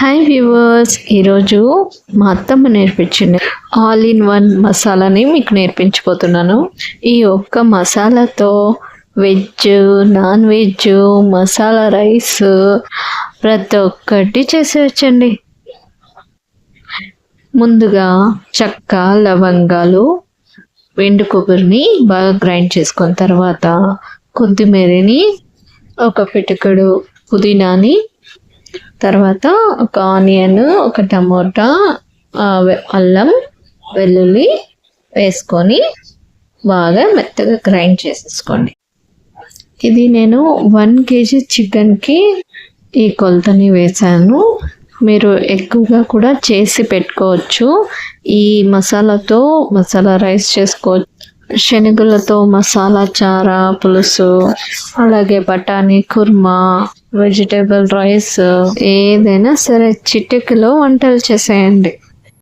Hi viewers, ఈరోజు మా అత్తమ్మ నేర్పించిన ఆల్ ఇన్ వన్ మసాలాని మీకు నేర్పించబోతున్నాను. ఈ ఒక్క మసాలాతో veg, non veg, masala rice ప్రతి ఒక్కటి చేసేయచ్చండి. ముందుగా చెక్క, లవంగాలు, ఎండు కొబ్బరిని బాగా గ్రైండ్ చేసుకున్న తర్వాత కొత్తిమీరని, ఒక పిటికెడు పుదీనాని, తర్వాత ఒక ఆనియన్, ఒక టమోటా, అల్లం వెల్లుల్లి వేసుకొని బాగా మెత్తగా గ్రైండ్ చేసేసుకోండి. ఇది నేను 1 kg చికెన్కి ఈ కొలతని వేసాను. మీరు ఎక్కువగా కూడా చేసి పెట్టుకోవచ్చు. ఈ మసాలాతో మసాలా రైస్ చేసుకోవచ్చు, శనగలతో మసాలా చార పులుసు, అలాగే బఠానీ కుర్మా, వెజిటేబుల్ రైస్, ఏదైనా సరే చిటికలో వంటలు చేసేయండి.